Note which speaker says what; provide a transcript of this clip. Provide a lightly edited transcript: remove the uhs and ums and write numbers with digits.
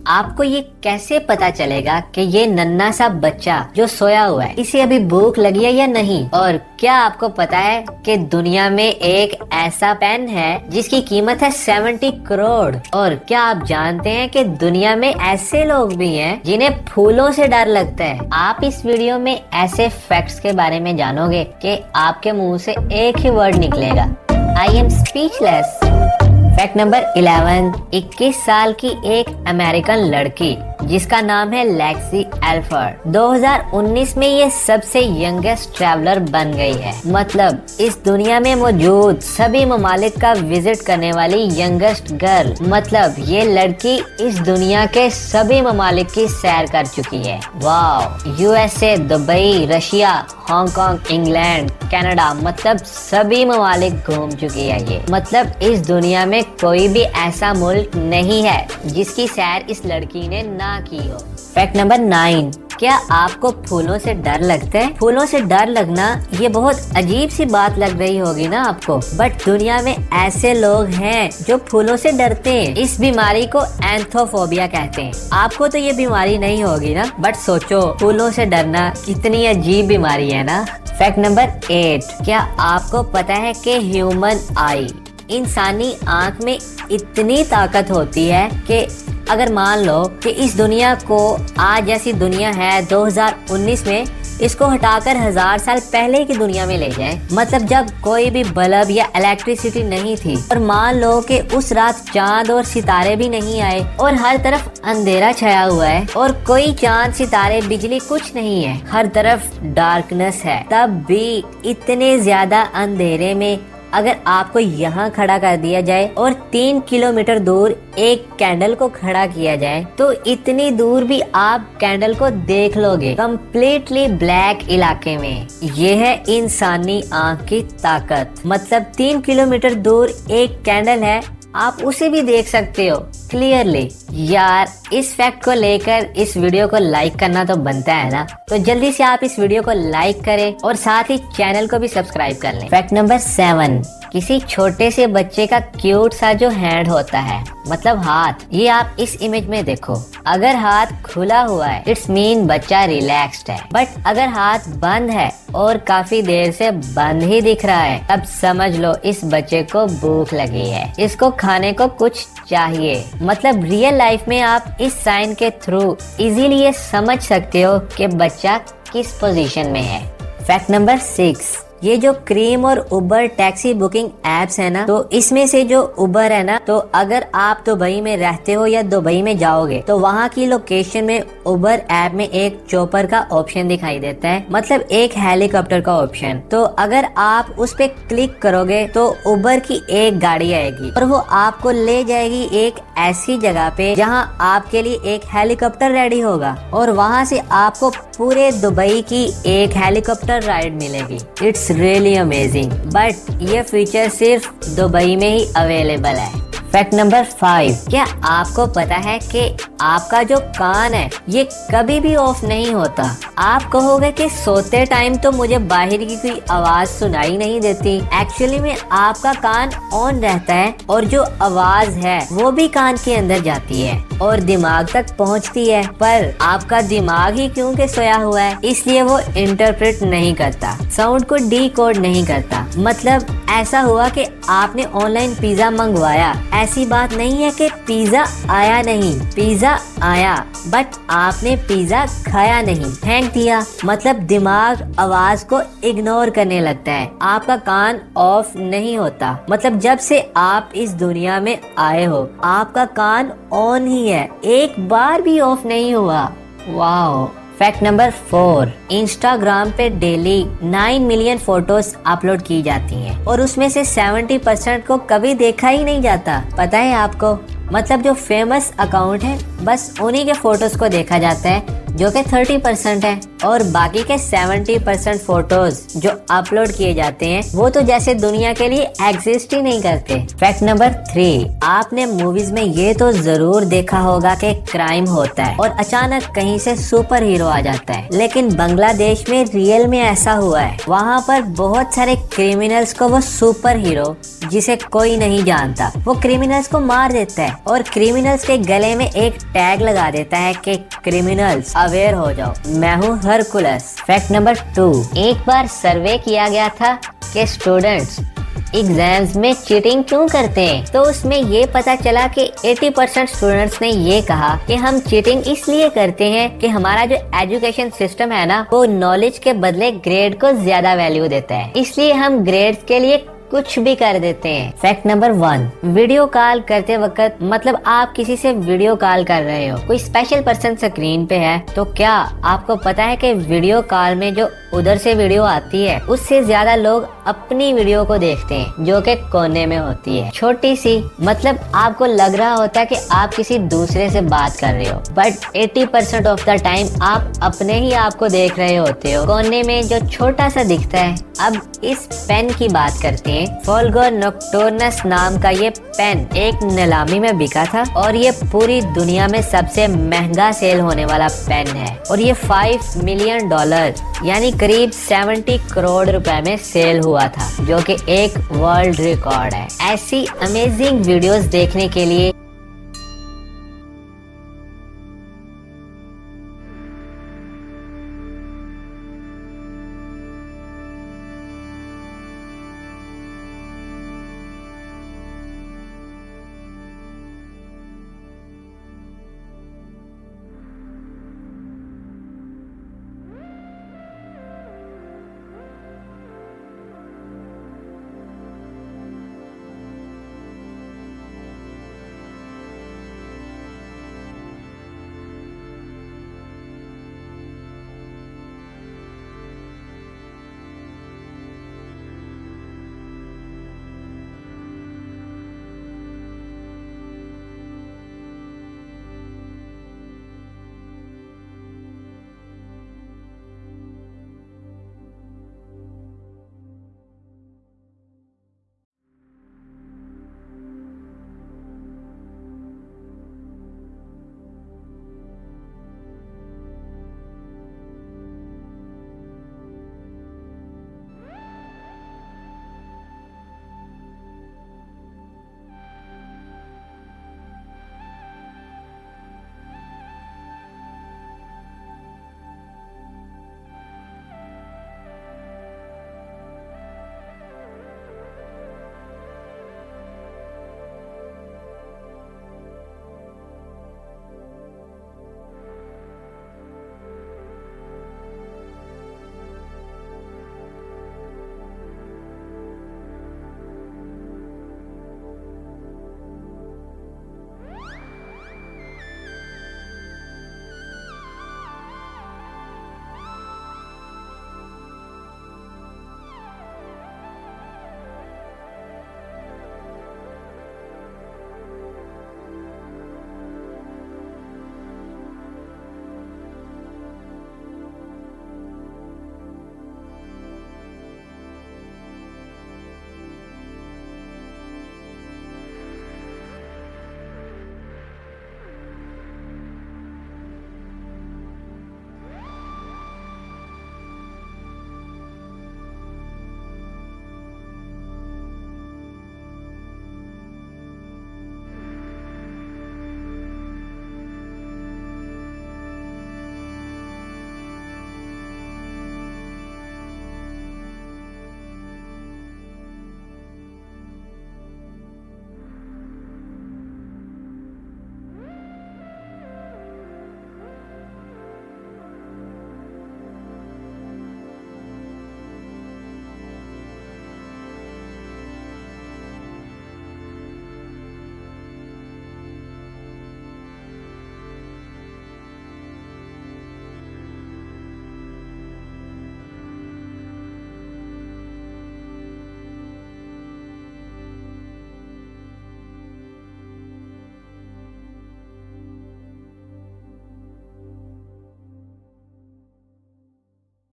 Speaker 1: आपको ये कैसे पता चलेगा कि ये नन्हा सा बच्चा जो सोया हुआ है इसे अभी भूख लगी है या नहीं? और क्या आपको पता है कि दुनिया में एक ऐसा पेन है जिसकी कीमत है 70 करोड़? और क्या आप जानते हैं कि दुनिया में ऐसे लोग भी हैं जिन्हें फूलों से डर लगता है? आप इस वीडियो में ऐसे फैक्ट्स के बारे में जानोगे कि आपके मुंह से एक ही वर्ड निकलेगा, I am speechless. Fact number 11, 21 साल की एक अमेरिकन लड़की जिसका नाम है लेक्सी एल्फर्ड 2019 में ये सबसे यंगेस्ट ट्रैवलर बन गई है। मतलब इस दुनिया में मौजूद सभी ममालिक का विजिट करने वाली यंगेस्ट गर्ल। मतलब ये लड़की इस दुनिया के सभी ममालिक की सैर कर चुकी है। वाह! USA, Dubai, Russia, Hong Kong, England, Canada, मतलब सभी ममालिक घूम चुकी है ये। मतलब इस दुनिया में कोई भी ऐसा मुल्क नहीं है जिसकी सैर इस लड़की ने ना की हो। फैक्ट नंबर 9, क्या आपको फूलों से डर लगता है? फूलों से डर लगना ये बहुत अजीब सी बात लग रही होगी ना आपको, बट दुनिया में ऐसे लोग हैं जो फूलों से डरते हैं। इस बीमारी को एंथोफोबिया कहते हैं। आपको तो ये बीमारी नहीं होगी ना, बट सोचो फूलों से डरना कितनी अजीब बीमारी है ना। फैक्ट नंबर 8, क्या आपको पता है कि ह्यूमन आई, इंसानी आँख में इतनी ताकत होती है कि अगर मान लो कि इस दुनिया को आज जैसी दुनिया है 2019 में, इसको हटाकर 1000 साल पहले की दुनिया में ले जाएं, मतलब जब कोई भी बल्ब या इलेक्ट्रिसिटी नहीं थी, और मान लो कि उस रात चांद और सितारे भी नहीं आए और हर तरफ अंधेरा छाया हुआ है और कोई चांद, सितारे, बिजली कुछ नहीं है, हर तरफ डार्कनेस है, तब भी इतने ज्यादा अंधेरे में अगर आपको यहाँ खड़ा कर दिया जाए और 3 किलोमीटर दूर एक कैंडल को खड़ा किया जाए तो इतनी दूर भी आप कैंडल को देख लोगे, कम्प्लीटली ब्लैक इलाके में। ये है इंसानी आँख की ताकत। मतलब 3 किलोमीटर दूर एक कैंडल है, आप उसे भी देख सकते हो क्लियरली। यार इस फैक्ट को लेकर इस वीडियो को लाइक करना तो बनता है ना, तो जल्दी से आप इस वीडियो को लाइक करें और साथ ही चैनल को भी सब्सक्राइब कर लें। फैक्ट नंबर 7, किसी छोटे से बच्चे का क्यूट सा जो हैंड होता है, मतलब हाथ, ये आप इस इमेज में देखो। अगर हाथ खुला हुआ है इट्स मीन बच्चा रिलैक्स्ड है, बट अगर हाथ बंद है और काफी देर से बंद ही दिख रहा है, तब समझ लो इस बच्चे को भूख लगी है, इसको खाने को कुछ चाहिए। मतलब रियल लाइफ में आप इस साइन के थ्रू इजीली ये समझ सकते हो कि बच्चा किस पोजीशन में है। फैक्ट नंबर 6, ये जो क्रीम और उबर टैक्सी बुकिंग एप्स है ना, तो इसमें से जो उबर है ना, तो अगर आप दुबई में रहते हो या दुबई में जाओगे तो वहाँ की लोकेशन में उबर ऐप में एक चॉपर का ऑप्शन दिखाई देता है, मतलब एक हेलीकॉप्टर का ऑप्शन। तो अगर आप उस पे क्लिक करोगे तो उबर की एक गाड़ी आएगी और वो आपको ले जाएगी एक ऐसी जगह पे जहाँ आपके लिए एक हेलीकॉप्टर रेडी होगा और वहाँ से आपको पूरे दुबई की एक हेलीकॉप्टर राइड मिलेगी। इट्स रियली अमेजिंग, बट ये फीचर सिर्फ दुबई में ही अवेलेबल है। फैक्ट नंबर 5, क्या आपको पता है कि आपका जो कान है ये कभी भी ऑफ नहीं होता? आप कहोगे कि सोते टाइम तो मुझे बाहर की कोई आवाज सुनाई नहीं देती। एक्चुअली में आपका कान ऑन रहता है और जो आवाज है वो भी कान के अंदर जाती है और दिमाग तक पहुंचती है, पर आपका दिमाग ही क्योंकि सोया हुआ है इसलिए वो इंटरप्रेट नहीं करता, साउंड को डिकोड नहीं करता। मतलब ऐसा हुआ कि आपने ऑनलाइन पिज्जा मंगवाया, ऐसी बात नहीं है कि पिज्जा आया नहीं, पिज्जा आया बट आपने पिज्जा खाया नहीं, फेंक दिया। मतलब दिमाग आवाज को इग्नोर करने लगता है, आपका कान ऑफ नहीं होता। मतलब जब से आप इस दुनिया में आए हो आपका कान ऑन ही है, एक बार भी ऑफ नहीं हुआ। वाओ! फैक्ट नंबर 4, इंस्टाग्राम पे डेली 9 मिलियन फोटोज अपलोड की जाती हैं और उसमें से 70% को कभी देखा ही नहीं जाता। पता है आपको? मतलब जो फेमस अकाउंट है बस उन्हीं के फोटोज को देखा जाता है, जो कि 30% है। और बाकी के 70% फोटोज जो अपलोड किए जाते हैं वो तो जैसे दुनिया के लिए एग्जिस्ट ही नहीं करते। फैक्ट नंबर 3, आपने मूवीज में ये तो जरूर देखा होगा कि क्राइम होता है और अचानक कहीं से सुपर हीरो आ जाता है, लेकिन बांग्लादेश में रियल में ऐसा हुआ है। वहाँ पर बहुत सारे क्रिमिनल्स को वो सुपर हीरो जिसे कोई नहीं जानता वो क्रिमिनल्स को मार देता है और क्रिमिनल्स के गले में एक टैग लगा देता है कि क्रिमिनल्स अवेयर हो जाओ, मैं हूँ हरकुलस। फैक्ट नंबर 2, एक बार सर्वे किया गया था कि स्टूडेंट्स एग्जाम्स में चीटिंग क्यों करते हैं, तो उसमें ये पता चला कि 80% स्टूडेंट्स ने ये कहा कि हम चीटिंग इसलिए करते हैं कि हमारा जो एजुकेशन सिस्टम है ना वो नॉलेज के बदले ग्रेड को ज्यादा वैल्यू देता है, इसलिए हम ग्रेड्स के लिए कुछ भी कर देते हैं। फैक्ट नंबर 1, वीडियो कॉल करते वक्त मतलब आप किसी से वीडियो कॉल कर रहे हो, कोई स्पेशल पर्सन स्क्रीन पे है, तो क्या आपको पता है कि वीडियो कॉल में जो उधर से वीडियो आती है उससे ज्यादा लोग अपनी वीडियो को देखते हैं जो कि कोने में होती है छोटी सी, मतलब आपको लग रहा होता है कि आप किसी दूसरे से बात कर रहे हो, बट 80% ऑफ द टाइम आप अपने ही आप को देख रहे होते हो कोने में जो छोटा सा दिखता है। अब इस पेन की बात करते हैं। फोल्गो नोक्टोर्नस नाम का ये पेन एक नीलामी में बिका था और ये पूरी दुनिया में सबसे महंगा सेल होने वाला पेन है और ये $5 मिलियन यानी करीब 70 करोड़ रुपए में सेल हुआ था, जो कि एक वर्ल्ड रिकॉर्ड है। ऐसी अमेजिंग वीडियोस देखने के लिए